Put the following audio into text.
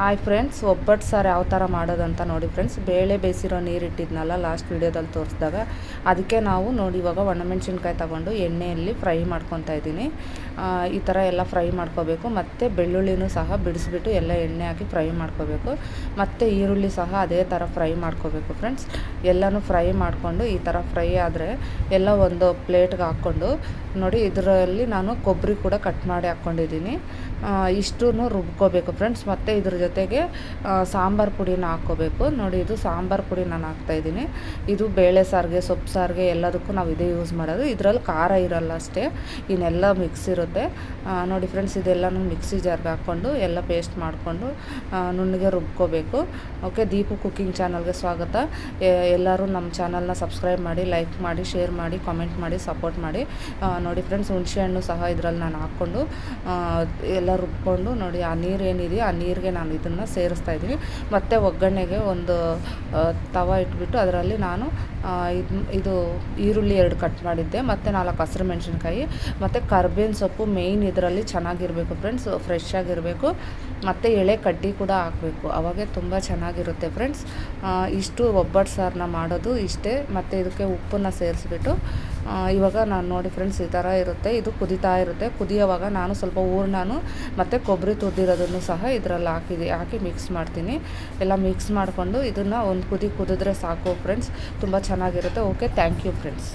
Hi friends, ಒಬ್ಬಟ್ಟು ಸಾರು ಯಾವ ಥರ ಮಾಡೋದಂತ ನೋಡಿ ಫ್ರೆಂಡ್ಸ್. ಬೇಳೆ ಬೇಯಿಸಿರೋ ನೀರು ಇಟ್ಟಿದ್ನಲ್ಲ ಲಾಸ್ಟ್ ವೀಡಿಯೋದಲ್ಲಿ ತೋರಿಸಿದಾಗ, ಅದಕ್ಕೆ ನಾವು ನೋಡಿ ಇವಾಗ ಒಣಮೆಣ್ಸಿನ್ಕಾಯಿ ತಗೊಂಡು ಎಣ್ಣೆಯಲ್ಲಿ ಫ್ರೈ ಮಾಡ್ಕೊತಾ ಇದ್ದೀನಿ. ಈ ಥರ ಎಲ್ಲ ಫ್ರೈ ಮಾಡ್ಕೋಬೇಕು. ಮತ್ತು ಬೆಳ್ಳುಳ್ಳಿನೂ ಸಹ ಬಿಡಿಸ್ಬಿಟ್ಟು ಎಲ್ಲ ಎಣ್ಣೆ ಹಾಕಿ ಫ್ರೈ ಮಾಡ್ಕೋಬೇಕು. ಮತ್ತು ಈರುಳ್ಳಿ ಸಹ ಅದೇ ಥರ ಫ್ರೈ ಮಾಡ್ಕೋಬೇಕು ಫ್ರೆಂಡ್ಸ್. ಎಲ್ಲನೂ ಫ್ರೈ ಮಾಡಿಕೊಂಡು ಈ ಥರ ಫ್ರೈ ಆದರೆ ಎಲ್ಲ ಒಂದು ಪ್ಲೇಟ್ಗೆ ಹಾಕ್ಕೊಂಡು ನೋಡಿ, ಇದರಲ್ಲಿ ನಾನು ಕೊಬ್ಬರಿ ಕೂಡ ಕಟ್ ಮಾಡಿ ಹಾಕ್ಕೊಂಡಿದ್ದೀನಿ. ಇಷ್ಟೂ ರುಬ್ಕೋಬೇಕು ಫ್ರೆಂಡ್ಸ್. ಮತ್ತು ಇದ್ರ ಜೊತೆಗೆ ಸಾಂಬಾರು ಪುಡಿನ ಹಾಕ್ಕೋಬೇಕು. ನೋಡಿ, ಇದು ಸಾಂಬಾರು ಪುಡಿ ನಾನು ಹಾಕ್ತಾಯಿದ್ದೀನಿ. ಇದು ಬೇಳೆ ಸಾರಿಗೆ, ಸೊಪ್ಪು ಸಾರಿಗೆ ಎಲ್ಲದಕ್ಕೂ ನಾವು ಇದೇ ಯೂಸ್ ಮಾಡೋದು. ಇದರಲ್ಲಿ ಖಾರ ಇರಲ್ಲ ಅಷ್ಟೇ, ಇನ್ನೆಲ್ಲ ಮಿಕ್ಸ್ ಇರುತ್ತೆ. ನೋಡಿ ಫ್ರೆಂಡ್ಸ್, ಇದೆಲ್ಲನೂ ಮಿಕ್ಸಿ ಜಾರ್ಗೆ ಹಾಕ್ಕೊಂಡು ಎಲ್ಲ ಪೇಸ್ಟ್ ಮಾಡಿಕೊಂಡು ನುಣ್ಣಗೆ ರುಬ್ಕೋಬೇಕು. ಓಕೆ, ದೀಪು ಕುಕ್ಕಿಂಗ್ ಚಾನಲ್ಗೆ ಸ್ವಾಗತ. ಎಲ್ಲರೂ ನಮ್ಮ ಚಾನಲ್ನ ಸಬ್ಸ್ಕ್ರೈಬ್ ಮಾಡಿ, ಲೈಕ್ ಮಾಡಿ, ಶೇರ್ ಮಾಡಿ, ಕಾಮೆಂಟ್ ಮಾಡಿ, ಸಪೋರ್ಟ್ ಮಾಡಿ. ನೋಡಿ ಫ್ರೆಂಡ್ಸ್, ಹುಣಸೆಹಣ್ಣು ಸಹ ಇದರಲ್ಲಿ ನಾನು ಹಾಕ್ಕೊಂಡು ಎಲ್ಲ ರುಬ್ಕೊಂಡು ನೋಡಿ, ಆ ನೀರು ಏನಿದೆಯೋ ಆ ನೀರಿಗೆ ನಾನು ಇದನ್ನು ಸೇರಿಸ್ತಾ ಇದ್ದೀನಿ. ಮತ್ತು ಒಗ್ಗರಣೆಗೆ ಒಂದು ತವ ಇಟ್ಬಿಟ್ಟು ಅದರಲ್ಲಿ ನಾನು ಇದು ಈರುಳ್ಳಿ 2 ಕಟ್ ಮಾಡಿದ್ದೆ, ಮತ್ತು 4 ಹಸಿರು ಮೆಣಸಿನ್ಕಾಯಿ, ಮತ್ತು ಕರ್ಬೇವಿನ ಸೊಪ್ಪು ಮೇಯ್ನ್ ಇದರಲ್ಲಿ ಚೆನ್ನಾಗಿರಬೇಕು ಫ್ರೆಂಡ್ಸ್, ಫ್ರೆಶ್ ಆಗಿರಬೇಕು. ಮತ್ತು ಎಳೆ ಕಡ್ಡಿ ಕೂಡ ಹಾಕಬೇಕು, ಅವಾಗೆ ತುಂಬ ಚೆನ್ನಾಗಿರುತ್ತೆ ಫ್ರೆಂಡ್ಸ್. ಇಷ್ಟು ಒಬ್ಬಟ್ಟು ಸಾರನ್ನ ಮಾಡೋದು ಇಷ್ಟೇ. ಮತ್ತು ಇದಕ್ಕೆ ಉಪ್ಪನ್ನು ಸೇರಿಸ್ಬಿಟ್ಟು ಇವಾಗ ನಾನು ನೋಡಿ ಫ್ರೆಂಡ್ಸ್, ಈ ಥರ ಇರುತ್ತೆ. ಇದು ಕುದೀತಾ ಇರುತ್ತೆ. ಕುದಿಯೋವಾಗ ನಾನು ಸ್ವಲ್ಪ ಹೂರ್ಣನು ಮತ್ತು ಕೊಬ್ಬರಿ ತುರಿದಿರೋದನ್ನು ಸಹ ಇದರಲ್ಲಿ ಹಾಕಿ ಮಿಕ್ಸ್ ಮಾಡ್ತೀನಿ. ಎಲ್ಲ ಮಿಕ್ಸ್ ಮಾಡಿಕೊಂಡು ಇದನ್ನು ಒಂದು ಕುದಿದ್ರೆ ಸಾಕು ಫ್ರೆಂಡ್ಸ್, ತುಂಬ ಚೆನ್ನಾಗಿರುತ್ತೆ. Okay, thank you friends.